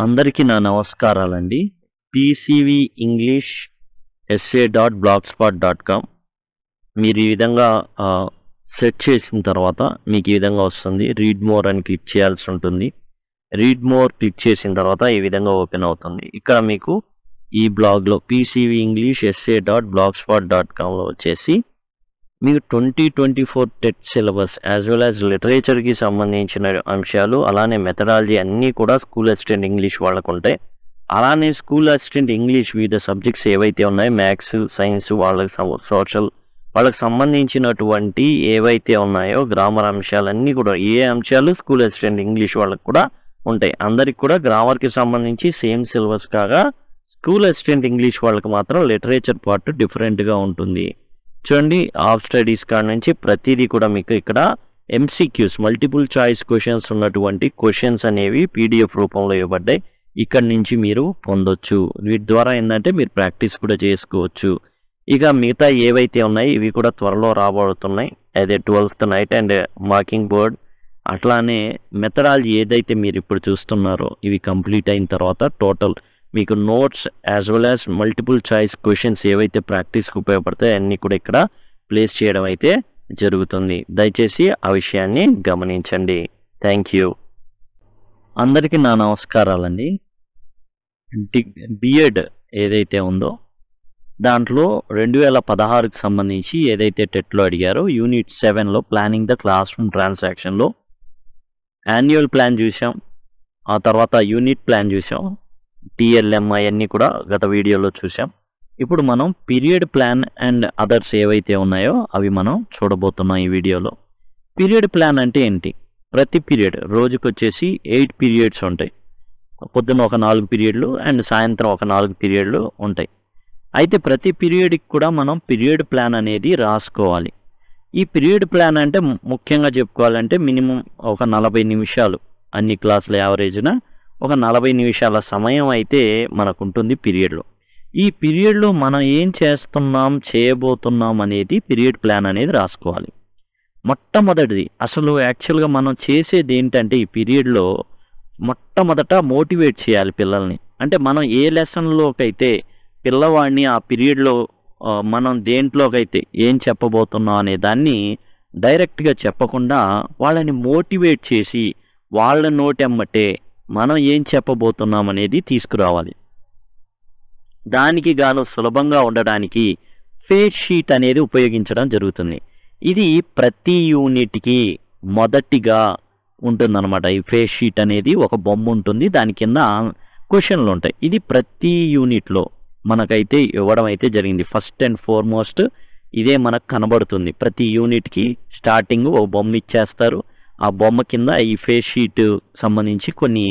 అందరికీ నా నమస్కారాలండి. పీసీవీ ఇంగ్లీష్ essay.blogspot.com మీరు ఈ విధంగా సెట్ చేసిన తర్వాత మీకు ఈ విధంగా వస్తుంది. రీడ్ మోర్ అని క్లిక్ చేయాల్సి ఉంటుంది. రీడ్ మోర్ క్లిక్ చేసిన తర్వాత ఈ విధంగా ఓపెన్ అవుతుంది. ఇక్కడ మీకు ఈ బ్లాగ్లో పీసీవీ ఇంగ్లీష్ essay.blogspot.comలో వచ్చేసి మీకు 2024 TET syllabus as well as లిటరేచర్కి సంబంధించిన అంశాలు, అలానే మెథడాలజీ అన్నీ కూడా స్కూల్ అసిస్టెంట్ ఇంగ్లీష్ వాళ్ళకు ఉంటాయి. అలానే స్కూల్ అసిస్టెంట్ ఇంగ్లీష్ వివిధ సబ్జెక్ట్స్ ఏవైతే ఉన్నాయో మ్యాథ్స్, సైన్స్, వాళ్ళకి సోషల్, వాళ్ళకి సంబంధించినటువంటి ఏవైతే ఉన్నాయో గ్రామర్ అంశాలన్నీ కూడా, ఏ అంశాలు స్కూల్ అసిస్టెంట్ ఇంగ్లీష్ వాళ్ళకి కూడా ఉంటాయి. అందరికి కూడా గ్రామర్కి సంబంధించి సేమ్ సిలబస్ కాగా స్కూల్ అసిస్టెంట్ ఇంగ్లీష్ వాళ్ళకి మాత్రం లిటరేచర్ పార్ట్ డిఫరెంట్గా ఉంటుంది. చూడండి, ఆఫ్ స్టడీస్ కాడ నుంచి ప్రతిదీ కూడా మీకు ఇక్కడ ఎంసీక్యూస్, మల్టిపుల్ చాయిస్ క్వశ్చన్స్ ఉన్నటువంటి క్వశ్చన్స్ అనేవి పీడిఎఫ్ రూపంలో ఇవ్వబడ్డాయి. ఇక్కడ నుంచి మీరు పొందొచ్చు. వీటి ద్వారా ఏంటంటే మీరు ప్రాక్టీస్ కూడా చేసుకోవచ్చు. ఇక మిగతా ఏవైతే ఉన్నాయి ఇవి కూడా త్వరలో రాబోతున్నాయి. అదే 12th night and marking board, అట్లానే మెథడాలజీ ఏదైతే మీరు ఇప్పుడు చూస్తున్నారో ఇవి కంప్లీట్ అయిన తర్వాత టోటల్ మీకు notes as well as multiple choice questions ఏవైతే ప్రాక్టీస్కి ఉపయోగపడతాయో అన్నీ కూడా ఇక్కడ ప్లేస్ చేయడం అయితే జరుగుతుంది. దయచేసి ఆ విషయాన్ని గమనించండి. Thank you. అందరికీ నా నమస్కారాలండి. బిఎడ్ ఏదైతే ఉందో దాంట్లో 2016కి సంబంధించి ఏదైతే టెట్లో అడిగారో యూనిట్ 7లో ప్లానింగ్ ద క్లాస్ రూమ్ ట్రాన్సాక్షన్లో యాన్యువల్ ప్లాన్ చూసాం, ఆ తర్వాత యూనిట్ ప్లాన్ చూసాం, టిఎల్ఎం అవన్నీ కూడా గత వీడియోలో చూసాం. ఇప్పుడు మనం పీరియడ్ ప్లాన్ అండ్ అదర్స్ ఏవైతే ఉన్నాయో అవి మనం చూడబోతున్నాం ఈ వీడియోలో. పీరియడ్ ప్లాన్ అంటే ఏంటి? ప్రతి పీరియడ్ రోజుకి వచ్చేసి 8 పీరియడ్స్ ఉంటాయి. పొద్దున్న ఒక 4 పీరియడ్లు అండ్ సాయంత్రం ఒక 4 పీరియడ్లు ఉంటాయి. అయితే ప్రతి పీరియడ్కి కూడా మనం పీరియడ్ ప్లాన్ అనేది రాసుకోవాలి. ఈ పీరియడ్ ప్లాన్ అంటే ముఖ్యంగా చెప్పుకోవాలంటే మినిమం ఒక 40 నిమిషాలు, అన్ని క్లాసుల యావరేజ్న ఒక 40 నిమిషాల సమయం అయితే మనకు ఉంటుంది పీరియడ్లో. ఈ పీరియడ్లో మనం ఏం చేస్తున్నాం, చేయబోతున్నాం అనేది పీరియడ్ ప్లాన్ అనేది రాసుకోవాలి. మొట్టమొదటిది అసలు యాక్చువల్గా మనం చేసేది ఏంటంటే ఈ పీరియడ్లో మొట్టమొదట మోటివేట్ చేయాలి పిల్లల్ని. అంటే మనం ఏ లెసన్లోకైతే పిల్లవాడిని ఆ పీరియడ్లో మనం దేంట్లోకైతే ఏం చెప్పబోతున్నాం అనే దాన్ని డైరెక్ట్గా చెప్పకుండా వాళ్ళని మోటివేట్ చేసి వాళ్ళ నోటెమ్మటే మనం ఏం చెప్పబోతున్నాం అనేది తీసుకురావాలి. దానికి గాను సులభంగా ఉండడానికి ఫేస్ షీట్ అనేది ఉపయోగించడం జరుగుతుంది. ఇది ప్రతి యూనిట్కి మొదటిగా ఉంటుందన్నమాట. ఈ ఫేస్ షీట్ అనేది ఒక బొమ్మ ఉంటుంది, దాని కింద క్వశ్చన్లు ఉంటాయి. ఇది ప్రతి యూనిట్లో మనకైతే ఇవ్వడం అయితే జరిగింది. ఫస్ట్ అండ్ ఫార్మోస్ట్ ఇదే మనకు కనబడుతుంది. ప్రతి యూనిట్కి స్టార్టింగ్ ఓ బొమ్మ ఇచ్చేస్తారు. ఆ బొమ్మ కింద ఈ ఫేస్ షీట్ సంబంధించి కొన్ని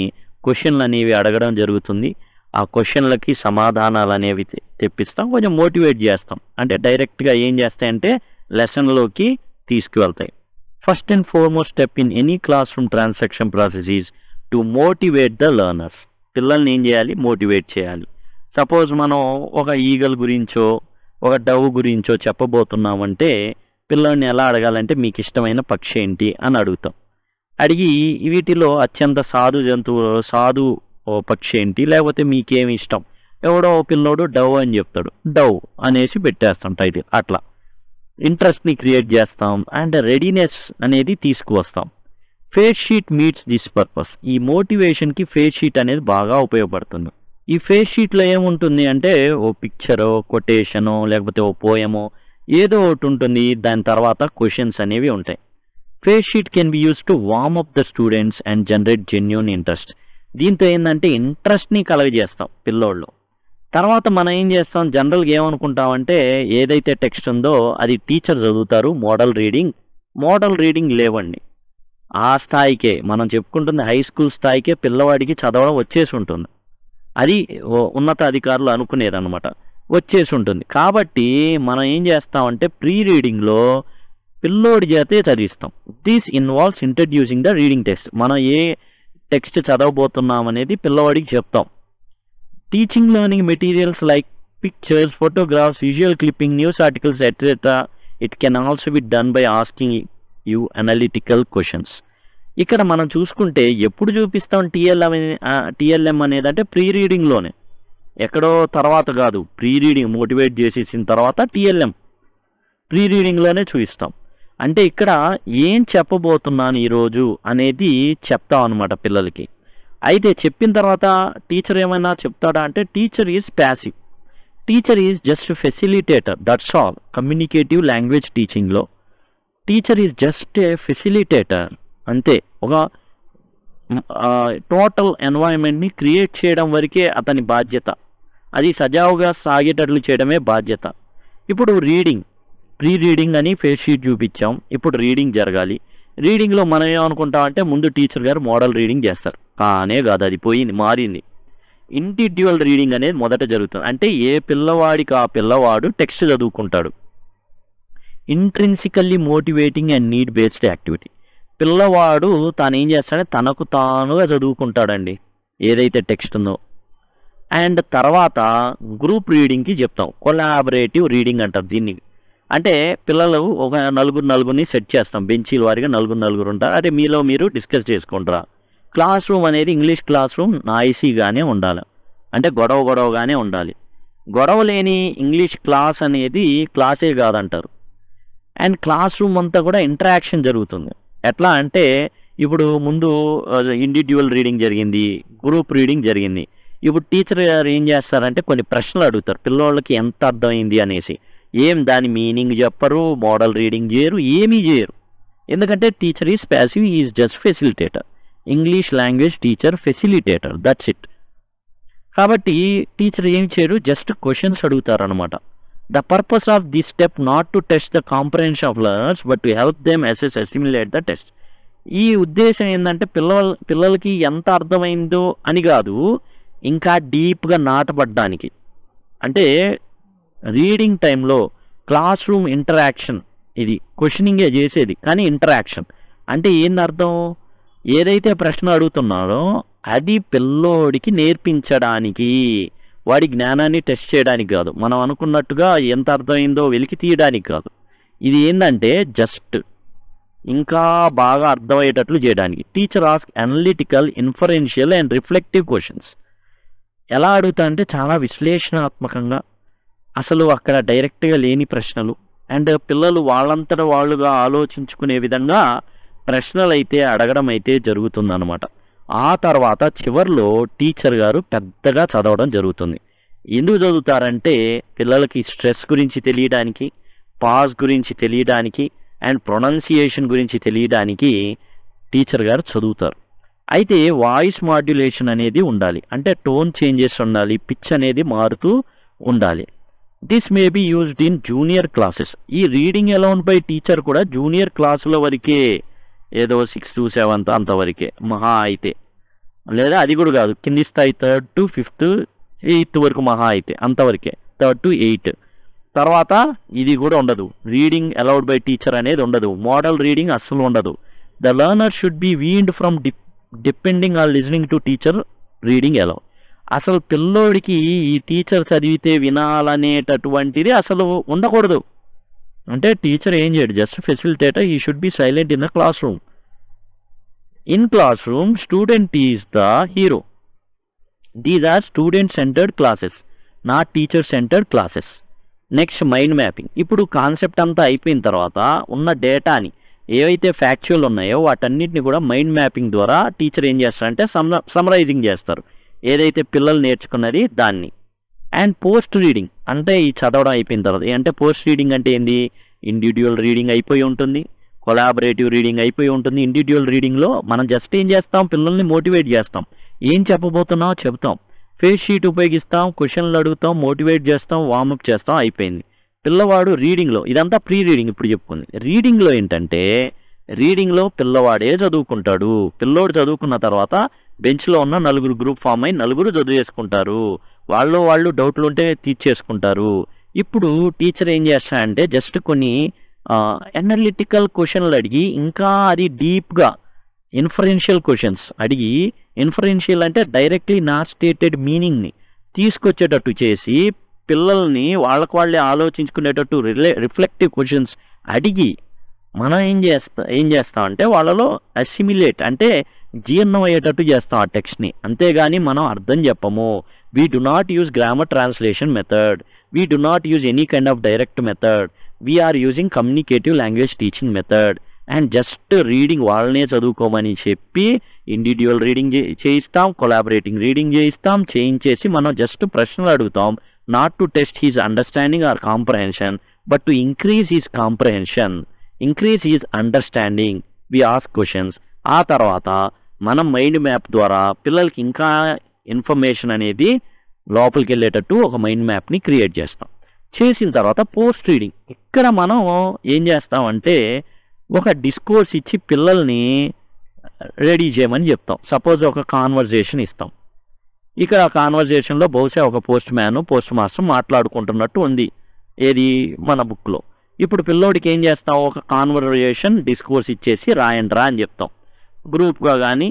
క్వశ్చన్లు అనేవి అడగడం జరుగుతుంది. ఆ క్వశ్చన్లకి సమాధానాలు అనేవి తెప్పిస్తాం, కొంచెం మోటివేట్ చేస్తాం. అంటే డైరెక్ట్గా ఏం చేస్తాయంటే లెసన్లోకి తీసుకువెళ్తాయి. First and foremost step in any classroom transaction process is to motivate the learners. పిల్లల్ని ఏం చేయాలి? మోటివేట్ చేయాలి. సపోజ్ మనం ఒక ఈగల్ గురించో ఒక డవ్ గురించో చెప్పబోతున్నామంటే పిల్లల్ని ఎలా అడగాలంటే మీకు ఇష్టమైన పక్షి ఏంటి అని అడుగుతాం. అడిగి వీటిలో అత్యంత సాధు పక్షి ఏంటి, లేకపోతే మీకేమి ఇష్టం, ఎవడో పిల్లోడు డవ్ అని చెప్తాడు, డవ్ అనేసి పెట్టేస్తాం టైటిల్. అట్లా ఇంట్రెస్ట్ని క్రియేట్ చేస్తాం అండ్ రెడీనెస్ అనేది తీసుకువస్తాం. Face sheet meets this purpose. ఈ మోటివేషన్కి ఫేస్ షీట్ అనేది బాగా ఉపయోగపడుతుంది. ఈ ఫేస్ షీట్లో ఏముంటుంది అంటే ఓ పిక్చరో, కొటేషనో, లేకపోతే ఓ పోయమో ఏదో ఒకటి ఉంటుంది. దాని తర్వాత క్వశ్చన్స్ అనేవి ఉంటాయి. Face sheet can be use to warm up the students and generate genuine interest. దీంతో ఏంటంటే ఇంట్రెస్ట్ని కలగజేస్తాం పిల్లోళ్ళు. తర్వాత మనం ఏం చేస్తాం, జనరల్గా ఏమనుకుంటామంటే ఏదైతే టెక్స్ట్ ఉందో అది టీచర్ చదువుతారు, మోడల్ రీడింగ్ లేవండి. ఆ స్థాయికే మనం చెప్పుకుంటుంది, హై స్కూల్ స్థాయికే పిల్లవాడికి చదవడం వచ్చేసి ఉంటుంది. అది ఉన్నత అధికారులు అనుకునేదన్నమాట, వచ్చేసి ఉంటుంది. కాబట్టి మనం ఏం చేస్తామంటే ప్రీ రీడింగ్లో పిల్లోడి చేతే చదివిస్తాం. This involves introducing the reading text. మనం ఏ టెక్స్ట్ చదవబోతున్నాం అనేది పిల్లవాడికి చెప్తాం. Teaching learning materials like pictures, photographs, visual clipping, news articles etcetera. It can also be done by asking you analytical questions. ఇక్కడ మనం చూసుకుంటే ఎప్పుడు చూపిస్తాం టీఎల్ఎం అనేది అంటే ప్రీ రీడింగ్లోనే, ఎక్కడో తర్వాత కాదు. ప్రీ రీడింగ్ మోటివేట్ చేసేసిన తర్వాత టీఎల్ఎం ప్రీ రీడింగ్లోనే చూపిస్తాం. అంటే ఇక్కడ ఏం చెప్పబోతున్నాను ఈరోజు అనేది చెప్తాం అనమాట పిల్లలకి. అయితే చెప్పిన తర్వాత టీచర్ ఏమైనా చెప్తాడా అంటే teacher is passive, teacher is just facilitator, that's all. Communicative language టీచింగ్లో teacher is just a facilitator అంతే. ఒక టోటల్ ఎన్వైరన్మెంట్ని క్రియేట్ చేయడం వరకే అతని బాధ్యత, అది సజావుగా సాగేటట్లు చేయడమే బాధ్యత. ఇప్పుడు రీడింగ్, ప్రీ రీడింగ్ అని ఫేస్ షీట్ చూపించాం, ఇప్పుడు రీడింగ్ జరగాలి. రీడింగ్లో మనం ఏమనుకుంటాం అంటే ముందు టీచర్ గారు మోడల్ రీడింగ్ చేస్తారు, కానే కాదు, అది పోయింది, మారింది. ఇండివిడ్యువల్ రీడింగ్ అనేది మొదట జరుగుతుంది. అంటే ఏ పిల్లవాడికి ఆ పిల్లవాడు టెక్స్ట్ చదువుకుంటాడు. Intrinsically motivating and need based activity, పిల్లవాడు తాను ఏం చేస్తాడంటే తనకు తానుగా చదువుకుంటాడండి ఏదైతే టెక్స్ట్ ఉందో. అండ్ తర్వాత గ్రూప్ రీడింగ్కి చెప్తాం, కొలాబరేటివ్ రీడింగ్ అంటారు దీన్ని. అంటే పిల్లలు ఒక నలుగురిని సెట్ చేస్తాం, బెంచీల వారిగా నలుగురు ఉంటారు. అదే మీలో మీరు డిస్కస్ చేసుకుంటారా. క్లాస్ రూమ్ అనేది ఇంగ్లీష్ క్లాస్ రూమ్ నాయిసీగానే ఉండాలి, అంటే గొడవగానే ఉండాలి. గొడవ లేని ఇంగ్లీష్ క్లాస్ అనేది క్లాసే కాదంటారు. అండ్ క్లాస్ రూమ్ అంతా కూడా ఇంటరాక్షన్ జరుగుతుంది. ఎట్లా అంటే ఇప్పుడు ముందు ఇండివిడ్యువల్ రీడింగ్ జరిగింది, గ్రూప్ రీడింగ్ జరిగింది. ఇప్పుడు టీచర్ గారు ఏం చేస్తారంటే కొన్ని ప్రశ్నలు అడుగుతారు, పిల్లలకి ఎంత అర్థమైంది అనేసి. దాని మీనింగ్ చెప్పరు, మోడల్ రీడింగ్ చేయరు, ఏమీ చేయరు. ఎందుకంటే teacher is passive, is just facilitator. English language teacher facilitator, that's it. కాబట్టి టీచర్ ఏం చేయరు, జస్ట్ క్వశ్చన్స్ అడుగుతారు అనమాట. The purpose of this step not to test the comprehension of learners but to help them assimilate the test. ఈ ఉద్దేశం ఏంటంటే పిల్లలకి ఎంత అర్థమైందో అని కాదు, ఇంకా డీప్గా నాటపడ్డానికి. అంటే రీడింగ్ టైంలో క్లాస్ రూమ్ ఇంటరాక్షన్, ఇది క్వశ్చనింగే చేసేది కానీ ఇంటరాక్షన్ అంటే ఏంది అర్థం, ఏదైతే ప్రశ్న అడుగుతున్నాడో అది పిల్లోడికి నేర్పించడానికి, వాడి జ్ఞానాన్ని టెస్ట్ చేయడానికి కాదు, మనం అనుకున్నట్టుగా ఎంత అర్థమైందో వెలికి తీయడానికి కాదు. ఇది ఏంటంటే జస్ట్ ఇంకా బాగా అర్థమయ్యేటట్లు చేయడానికి. Teacher ask analytical, inferential and reflective questions. ఎలా అడుగుతా అంటే చాలా విశ్లేషణాత్మకంగా, అసలు అక్కడ డైరెక్ట్గా లేని ప్రశ్నలు, అండ్ పిల్లలు వాళ్ళంతటా వాళ్ళుగా ఆలోచించుకునే విధంగా ప్రశ్నలు అయితే అడగడం అయితే జరుగుతుందన్నమాట. ఆ తర్వాత చివరిలో టీచర్ గారు పెద్దగా చదవడం జరుగుతుంది. ఎందుకు చదువుతారంటే పిల్లలకి స్ట్రెస్ గురించి తెలియడానికి, పాజ్ గురించి తెలియడానికి, అండ్ ప్రొనౌన్సియేషన్ గురించి తెలియడానికి టీచర్ గారు చదువుతారు. అయితే వాయిస్ మాడ్యులేషన్ అనేది ఉండాలి, అంటే టోన్ చేంజెస్ ఉండాలి, పిచ్ అనేది మారుతూ ఉండాలి. This may be used in junior classes. ఈ రీడింగ్ అలౌన్ బై టీచర్ కూడా జూనియర్ క్లాసుల వరకే, ఏదో 6th to 7th అంతవరకే మహా అయితే, లేదా అది కూడా కాదు, కింది స్థాయి 3rd to 5th 8th వరకు మహా అయితే అంతవరకే, 3rd to 8th. తర్వాత ఇది కూడా ఉండదు, రీడింగ్ అలౌడ్ బై టీచర్ అనేది ఉండదు, మోడల్ రీడింగ్ అస్సలు ఉండదు. The learner should be weaned from depending on listening to teacher reading aloud. అసలు పిల్లోడికి ఈ టీచర్ చదివితే వినాలనేటటువంటిది అసలు ఉండకూడదు. అంటే టీచర్ ఏం చేయడు, just facilitator, he should be silent in the class room. In class room student is the hero. These are student centred classes, not teacher centred classes. Next mind mapping. ఇప్పుడు concept అంతా అయిపోయిన తర్వాత ఉన్న డేటాని ఏవైతే factual ఉన్నాయో వాటన్నిటిని కూడా మైండ్ మ్యాపింగ్ ద్వారా టీచర్ ఏం చేస్తారంటే సమ్మరైజింగ్ చేస్తారు, ఏదైతే పిల్లలు నేర్చుకున్నది దాన్ని. అండ్ పోస్ట్ రీడింగ్ అంటే ఈ చదవడం అయిపోయిన తర్వాత, అంటే పోస్ట్ రీడింగ్ అంటే ఏంది, ఇండివిడ్యువల్ రీడింగ్ అయిపోయి ఉంటుంది, కొలాబరేటివ్ రీడింగ్ అయిపోయి ఉంటుంది. ఇండివిడ్యువల్ రీడింగ్లో మనం జస్ట్ ఏం చేస్తాం, పిల్లల్ని మోటివేట్ చేస్తాం, ఏం చెప్పబోతున్నామో చెప్తాం, ఫేస్ షీట్ ఉపయోగిస్తాం, క్వశ్చన్లు అడుగుతాం, మోటివేట్ చేస్తాం, వార్మప్ చేస్తాం, అయిపోయింది. పిల్లవాడు రీడింగ్లో, ఇదంతా ప్రీ రీడింగ్ ఇప్పుడు చెప్పుకుంది. రీడింగ్లో ఏంటంటే రీడింగ్లో పిల్లవాడే చదువుకుంటాడు. పిల్లోడు చదువుకున్న తర్వాత బెంచ్లో ఉన్న నలుగురు గ్రూప్ ఫామ్ అయి నలుగురు చదివేసుకుంటారు, వాళ్ళు డౌట్లు ఉంటే తీర్చేసుకుంటారు. ఇప్పుడు టీచర్ ఏం చేస్తాడంటే జస్ట్ కొన్ని అనలిటికల్ క్వశ్చన్లు అడిగి, ఇంకా అది డీప్గా ఇన్ఫరెన్షియల్ క్వశ్చన్స్ అడిగి, ఇన్ఫరెన్షియల్ అంటే డైరెక్ట్లీ నాట్ స్టేటెడ్ మీనింగ్ని తీసుకొచ్చేటట్టు చేసి పిల్లల్ని వాళ్ళకు వాళ్ళే ఆలోచించుకునేటట్టు రిఫ్లెక్టివ్ క్వశ్చన్స్ అడిగి మనం ఏం చేస్తాం అంటే వాళ్ళలో అసిమిలేట్ అంటే జీర్ణం అయ్యేటట్టు చేస్తాం ఆ టెక్స్ట్ని, అంతేగాని మనం అర్థం చెప్పము. We do not use grammar translation method, we do not use any kind of direct method, we are using communicative language teaching method. And just reading వాళ్ళనే చదువుకోమని చెప్పి ఇండివిజువల్ రీడింగ్ చేయిస్తాం, కొలాబరేటింగ్ రీడింగ్ చేయించేసి మనం జస్ట్ ప్రశ్నలు అడుగుతాం. Not to test his understanding or comprehension, but to increase his comprehension, increase his understanding, we ask questions. ఆ తర్వాత మనం మైండ్ మ్యాప్ ద్వారా పిల్లలకి ఇంకా ఇన్ఫర్మేషన్ అనేది లోపలికి వెళ్ళేటట్టు ఒక మైండ్ మ్యాప్ని క్రియేట్ చేస్తాం. చేసిన తర్వాత పోస్ట్ రీడింగ్. ఇక్కడ మనం ఏం చేస్తామంటే ఒక డిస్కోర్స్ ఇచ్చి పిల్లల్ని రెడీ చేయమని చెప్తాం. సపోజ్ ఒక కాన్వర్జేషన్ ఇస్తాం. ఇక్కడ ఆ కాన్వర్జేషన్లో బహుశా ఒక పోస్ట్ మాస్టర్ మాట్లాడుకుంటున్నట్టు ఉంది ఏది మన బుక్లో. ఇప్పుడు పిల్లోడికి ఏం చేస్తాం, ఒక కాన్వర్జేషన్ డిస్కోర్స్ ఇచ్చేసి రాయండ్రా అని చెప్తాం. గ్రూప్గా కానీ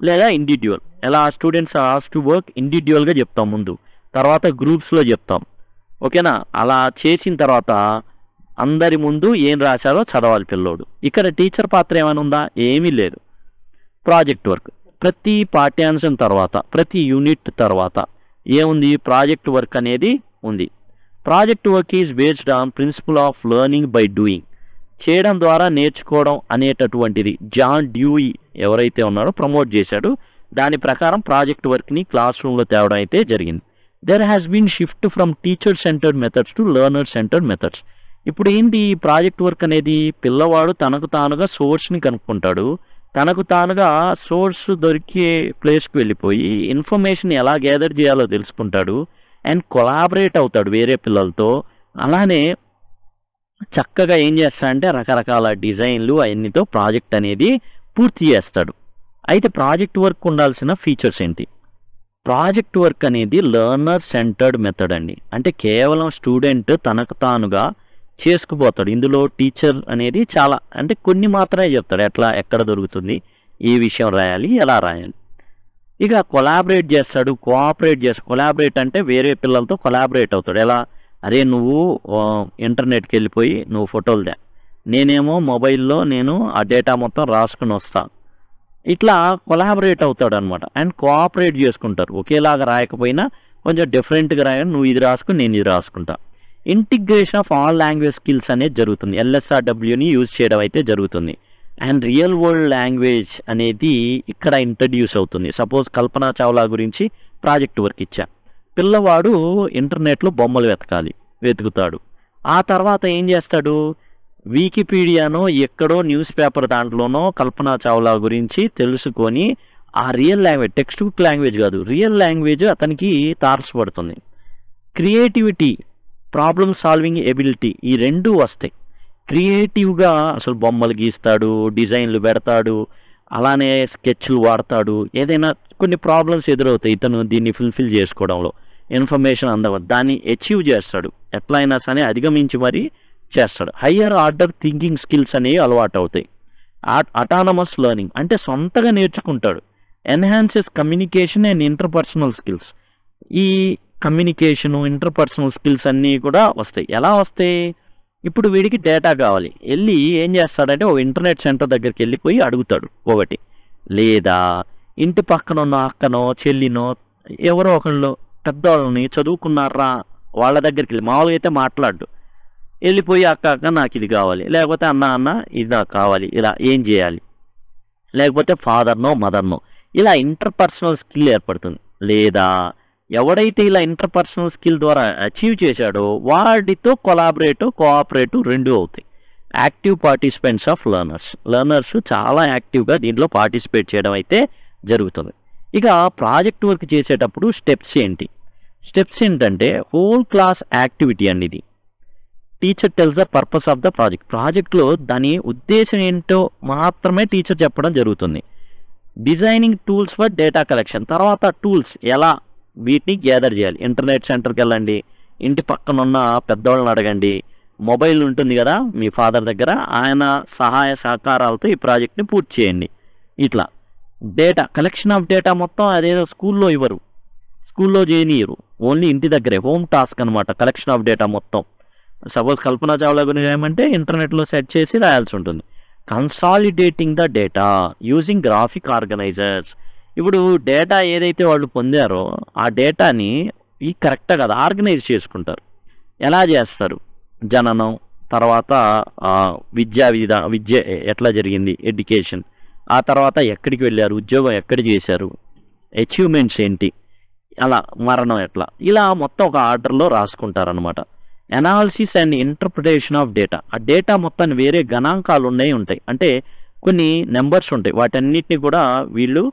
లేదా ఇండివిజువల్, ఎలా స్టూడెంట్స్ ఆస్ టు వర్క్ ఇండివిజువల్గా చెప్తాం ముందు, తర్వాత గ్రూప్స్లో చెప్తాం. ఓకేనా? అలా చేసిన తర్వాత అందరి ముందు ఏం రాశారో చదవాలి పిల్లోడు. ఇక్కడ టీచర్ పాత్ర ఏమైనా ఉందా? ఏమీ లేదు. ప్రాజెక్ట్ వర్క్ ప్రతి పాఠ్యాంశం తర్వాత ప్రతి యూనిట్ తర్వాత ఏముంది, ప్రాజెక్ట్ వర్క్ అనేది ఉంది. Project work is based on principle of learning by doing, చేయడం ద్వారా నేర్చుకోవడం అనేటటువంటిది జాన్ డ్యూయి ఎవరైతే ఉన్నారో ప్రమోట్ చేశాడు. దాని ప్రకారం ప్రాజెక్ట్ వర్క్ని క్లాస్ రూమ్లో తేవడం అయితే జరిగింది. There has been shift from teacher centred methods to learner centred methods. ఇప్పుడు ఏంటి ప్రాజెక్ట్ వర్క్ అనేది, పిల్లవాడు తనకు తానుగా సోర్స్ని కనుక్కుంటాడు, తనకు తానుగా సోర్స్ దొరికే ప్లేస్కి వెళ్ళిపోయి ఇన్ఫర్మేషన్ ఎలా గ్యాదర్ చేయాలో తెలుసుకుంటాడు అండ్ కొలాబరేట్ అవుతాడు వేరే పిల్లలతో. అలానే చక్కగా ఏం చేస్తాడంటే రకరకాల డిజైన్లు అవన్నీతో ప్రాజెక్ట్ అనేది పూర్తి చేస్తాడు. అయితే ప్రాజెక్ట్ వర్క్ ఉండాల్సిన ఫీచర్స్ ఏంటి? ప్రాజెక్ట్ వర్క్ అనేది లెర్నర్ సెంటర్డ్ మెథడ్ అండి. అంటే కేవలం స్టూడెంట్ తనకు తానుగా చేసుకుపోతాడు. ఇందులో టీచర్ అనేది చాలా అంటే కొన్ని మాత్రమే చెప్తాడు, ఎట్లా ఎక్కడ దొరుకుతుంది, ఏ విషయం రాయాలి, ఎలా రాయాలి. ఇక కొలాబరేట్ చేస్తాడు, కొలాబరేట్ అంటే వేరే పిల్లలతో కొలాబరేట్ అవుతాడు. ఎలా? అరే నువ్వు ఇంటర్నెట్కి వెళ్ళిపోయి నువ్వు ఫోటోలు దా, నేనేమో మొబైల్లో నేను ఆ డేటా మొత్తం రాసుకుని వస్తా. ఇట్లా కొలాబరేట్ అవుతాడు అనమాట. అండ్ కోఆపరేట్ చేసుకుంటారు. ఒకేలాగా రాయకపోయినా కొంచెం డిఫరెంట్గా రాయని, నువ్వు ఇది రాసుకుని నేను ఇది రాసుకుంటా. Integration of all language skills అనేది జరుగుతుంది. LSRWని యూజ్ చేయడం అయితే జరుగుతుంది. అండ్ రియల్ వరల్డ్ లాంగ్వేజ్ అనేది ఇక్కడ ఇంట్రడ్యూస్ అవుతుంది. సపోజ్ కల్పనా చావ్లా గురించి ప్రాజెక్ట్ వర్క్ ఇచ్చా, పిల్లవాడు ఇంటర్నెట్లో బొమ్మలు వెతుకుతాడు. ఆ తర్వాత ఏం చేస్తాడు, వికీపీడియానో ఎక్కడో న్యూస్ పేపర్ దాంట్లోనో కల్పనా చావ్లా గురించి తెలుసుకొని ఆ real language, text book language కాదు, రియల్ లాంగ్వేజ్ అతనికి తారసపడుతుంది. క్రియేటివిటీ, ప్రాబ్లమ్ సాల్వింగ్ ఎబిలిటీ, ఈ రెండూ వస్తాయి. క్రియేటివ్గా అసలు బొమ్మలు గీస్తాడు, డిజైన్లు పెడతాడు, అలానే స్కెచ్లు వాడతాడు. ఏదైనా కొన్ని ప్రాబ్లమ్స్ ఎదురవుతాయి ఇతను దీన్ని ఫుల్ఫిల్ చేసుకోవడంలో, ఇన్ఫర్మేషన్ దాన్ని అచీవ్ చేస్తాడు, ఎట్లా అయినా సరే అధిగమించి మరీ చేస్తాడు. హయ్యర్ ఆర్డర్ థింకింగ్ స్కిల్స్ అనేవి అలవాటు అవుతాయి. అటానమస్ లెర్నింగ్ అంటే సొంతగా నేర్చుకుంటాడు. Enhances communication and interpersonal skills, ఈ కమ్యూనికేషను ఇంటర్పర్సనల్ స్కిల్స్ అన్నీ కూడా వస్తాయి. ఎలా వస్తాయి? ఇప్పుడు వీడికి డేటా కావాలి, వెళ్ళి ఏం చేస్తాడంటే ఓ ఇంటర్నెట్ సెంటర్ దగ్గరికి వెళ్ళిపోయి అడుగుతాడు ఒకటి, లేదా ఇంటి పక్కన ఉన్న అక్కనో చెల్లినో ఎవరో ఒకళ్ళు పెద్దవాళ్ళని చదువుకున్నారా వాళ్ళ దగ్గరికి వెళ్ళి, మామూలుగా అయితే మాట్లాడు, వెళ్ళిపోయి అక్క నాకు ఇది కావాలి, లేకపోతే అన్న ఇది నాకు కావాలి, ఇలా ఏం చేయాలి, లేకపోతే ఫాదర్నో మదర్నో, ఇలా ఇంటర్పర్సనల్ స్కిల్ ఏర్పడుతుంది. లేదా ఎవడైతే ఇలా ఇంటర్పర్సనల్ స్కిల్ ద్వారా అచీవ్ చేశాడో వాడితో కోఆపరేటివ్ రెండు అవుతాయి. యాక్టివ్ పార్టిసిపెంట్స్ ఆఫ్ లెర్నర్స్ చాలా యాక్టివ్గా దీంట్లో పార్టిసిపేట్ చేయడం అయితే జరుగుతుంది. ఇక ప్రాజెక్ట్ వర్క్ చేసేటప్పుడు స్టెప్స్ ఏంటంటే హోల్ క్లాస్ యాక్టివిటీ అండి ఇది. Teacher tells the purpose of the ప్రాజెక్ట్లో దాని ఉద్దేశం ఏంటో మాత్రమే టీచర్ చెప్పడం జరుగుతుంది. Designing tools for data collection, తర్వాత టూల్స్ ఎలా వీటిని గ్యాదర్ చేయాలి. ఇంటర్నెట్ సెంటర్కి వెళ్ళండి, ఇంటి పక్కన ఉన్న పెద్దవాళ్ళని అడగండి, మొబైల్ ఉంటుంది కదా మీ ఫాదర్ దగ్గర, ఆయన సహాయ సహకారాలతో ఈ ప్రాజెక్ట్ని పూర్తి చేయండి. ఇట్లా డేటా కలెక్షన్ ఆఫ్ డేటా మొత్తం అదేదో స్కూల్లో ఇవ్వరు, స్కూల్లో చేయనియరు, ఓన్లీ ఇంటి దగ్గరే హోమ్ టాస్క్ అనమాట కలెక్షన్ ఆఫ్ డేటా మొత్తం. సపోజ్ కల్పన చావ్లా గురించి ఏమంటే ఇంటర్నెట్లో సెర్చ్ చేసి రాయాల్సి ఉంటుంది. Consolidating the data using graphic organisers. ఇప్పుడు డేటా ఏదైతే వాళ్ళు పొందారో ఆ డేటాని ఈ కరెక్ట్గా కదా ఆర్గనైజ్ చేసుకుంటారు. ఎలా చేస్తారు? జననం, తర్వాత విద్య ఎట్లా జరిగింది, ఎడ్యుకేషన్, ఆ తర్వాత ఎక్కడికి వెళ్ళారు, ఉద్యోగం ఎక్కడ చేశారు, అచీవ్మెంట్స్ ఏంటి, అలా మరణం ఎట్లా, ఇలా మొత్తం ఒక ఆర్డర్లో రాసుకుంటారనమాట. Analysis and interpretation of data. ఆ డేటా మొత్తాన్ని వేరే గణాంకాలు ఉంటాయి, అంటే కొన్ని నెంబర్స్ ఉంటాయి, వాటన్నిటిని కూడా వీళ్ళు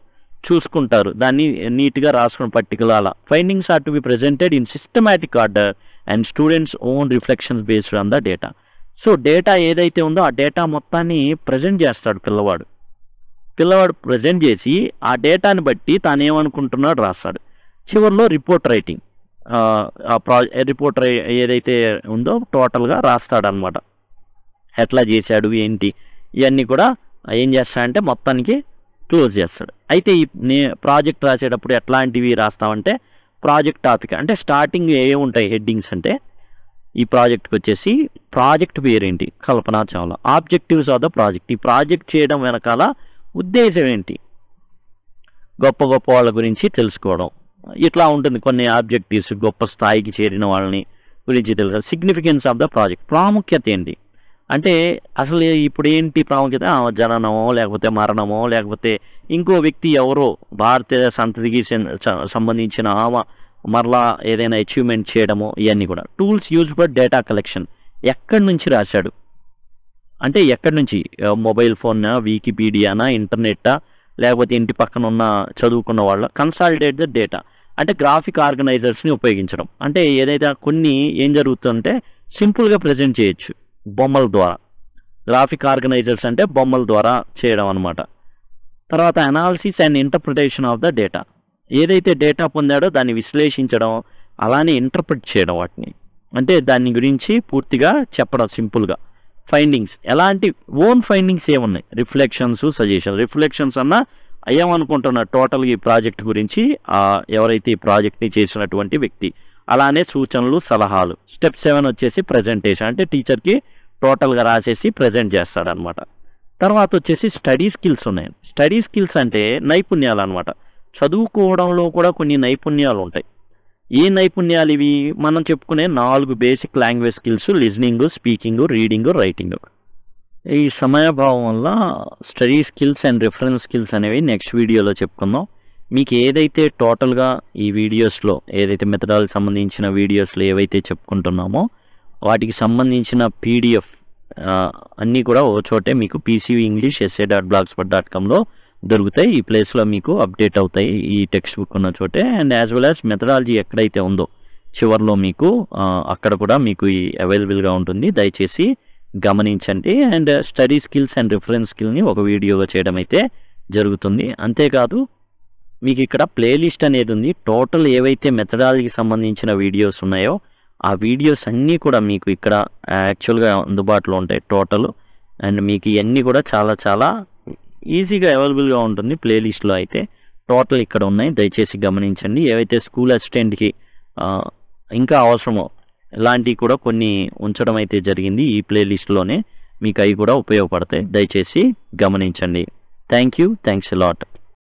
చూసుకుంటారు, దాన్ని నీట్గా రాసుకున్న పట్టికలు అలా. Findings are to be presented in systematic order and students own reflections based on the data. So data ఏదైతే ఉందో ఆ డేటా మొత్తాన్ని ప్రజెంట్ చేస్తాడు పిల్లవాడు ప్రజెంట్ చేసి ఆ డేటాని బట్టి తాను ఏమనుకుంటున్నాడు రాస్తాడు. చివరిలో రిపోర్ట్ రైటింగ్, రిపోర్ట్ ఏదైతే ఉందో టోటల్గా రాస్తాడనమాట. ఎట్లా చేశాడు ఏంటి ఇవన్నీ కూడా ఏం చేస్తాడంటే మొత్తానికి క్లోజ్ చేస్తాడు. అయితే ఈ ప్రాజెక్ట్ రాసేటప్పుడు ఎట్లాంటివి రాస్తామంటే ప్రాజెక్ట్ టాపిక్ అంటే స్టార్టింగ్ ఉంటాయి హెడ్డింగ్స్. అంటే ఈ ప్రాజెక్ట్కి వచ్చేసి ప్రాజెక్ట్ పేరేంటి, Kalpana Chawla. Objectives of the project, ఈ ప్రాజెక్ట్ చేయడం వెనకాల ఉద్దేశం ఏంటి, గొప్ప గొప్ప వాళ్ళ గురించి తెలుసుకోవడం, ఇట్లా ఉంటుంది. కొన్ని ఆబ్జెక్టివ్స్ గొప్ప స్థాయికి చేరిన వాళ్ళని గురించి తెలుసు. సిగ్నిఫికెన్స్ ఆఫ్ ద ప్రాజెక్ట్, ప్రాముఖ్యత ఏంటి అంటే అసలు ఇప్పుడు ఏంటి ప్రాముఖ్యత, జననమో లేకపోతే మరణమో లేకపోతే ఇంకో వ్యక్తి ఎవరో భారతీయ సంతతికి సంబంధించిన మరలా ఏదైనా అచీవ్మెంట్ చేయడమో, ఇవన్నీ కూడా. Tools use for data collection, ఎక్కడి నుంచి రాశాడు అంటే ఎక్కడి నుంచి, మొబైల్ ఫోన్నా, వికీపీడియానా, ఇంటర్నెట్టా, లేకపోతే ఇంటి పక్కన ఉన్న చదువుకున్న వాళ్ళ. కన్సాలిడేట్ ద డేటా అంటే గ్రాఫిక్ ఆర్గనైజర్స్ని ఉపయోగించడం. అంటే ఏదైతే కొన్ని ఏం జరుగుతుందంటే సింపుల్గా ప్రజెంట్ చేయొచ్చు బొమ్మల ద్వారా. గ్రాఫిక్ ఆర్గనైజర్స్ అంటే బొమ్మల ద్వారా చేయడం అనమాట. తర్వాత analysis and interpretation of the data, ఏదైతే డేటా పొందాడో దాన్ని విశ్లేషించడం, అలానే ఇంటర్ప్రిట్ చేయడం వాటిని, అంటే దాని గురించి పూర్తిగా చెప్పడం సింపుల్గా. ఫైండింగ్స్, ఎలాంటి ఓన్ ఫైండింగ్స్ ఏమున్నాయి, రిఫ్లెక్షన్స్, సజెషన్. రిఫ్లెక్షన్స్ అన్నా ఏమనుకుంటున్నారు టోటల్గా ఈ ప్రాజెక్ట్ గురించి, ఎవరైతే ఈ ప్రాజెక్ట్ని చేసినటువంటి వ్యక్తి, అలానే సూచనలు, సలహాలు. స్టెప్ 7 వచ్చేసి ప్రజెంటేషన్, అంటే టీచర్కి టోటల్గా రాసేసి ప్రజెంట్ చేస్తాడనమాట. తర్వాత వచ్చేసి స్టడీ స్కిల్స్ ఉన్నాయి. స్టడీ స్కిల్స్ అంటే నైపుణ్యాలు అనమాట. చదువుకోవడంలో కూడా కొన్ని నైపుణ్యాలు ఉంటాయి. ఏ నైపుణ్యాలు ఇవి? మనం చెప్పుకునే 4 basic language skills: listening, speaking, reading, writing. ఈ సమయభావం వల్ల study skills and reference skills అనేవి నెక్స్ట్ వీడియోలో చెప్పుకుందాం. మీకు ఏదైతే టోటల్గా ఈ వీడియోస్లో ఏదైతే మెథడాలజీకి సంబంధించిన వీడియోస్లో ఏవైతే చెప్పుకుంటున్నామో వాటికి సంబంధించిన పీడిఎఫ్ అన్నీ కూడా ఓ చోటే మీకు pcvinglishessay.blogspot.comలో దొరుకుతాయి. ఈ ప్లేస్లో మీకు అప్డేట్ అవుతాయి ఈ టెక్స్ట్ బుక్ ఉన్న చోటే. And as well as methodology ఎక్కడైతే ఉందో చివరిలో మీకు అక్కడ కూడా మీకు ఈ అవైలబుల్గా ఉంటుంది, దయచేసి గమనించండి. And study skills and reference స్కిల్ని ఒక వీడియోగా చేయడం అయితే జరుగుతుంది. అంతేకాదు మీకు ఇక్కడ ప్లేలిస్ట్ అనేది ఉంది. టోటల్ ఏవైతే మెథడాలజీకి సంబంధించిన వీడియోస్ ఉన్నాయో ఆ వీడియోస్ అన్నీ కూడా మీకు ఇక్కడ యాక్చువల్గా అందుబాటులో ఉంటాయి టోటల్. అండ్ మీకు ఇవన్నీ కూడా చాలా చాలా ఈజీగా అవైలబుల్గా ఉంటుంది ప్లేలిస్ట్లో అయితే. టోటల్ ఇక్కడ ఉన్నాయి, దయచేసి గమనించండి. ఏవైతే స్కూల్ అసిస్టెంట్కి ఇంకా అవసరమో ఇలాంటివి కూడా కొన్ని ఉంచడం అయితే జరిగింది ఈ ప్లేలిస్ట్లోనే. మీకు అవి కూడా ఉపయోగపడతాయి, దయచేసి గమనించండి. Thanks a lot.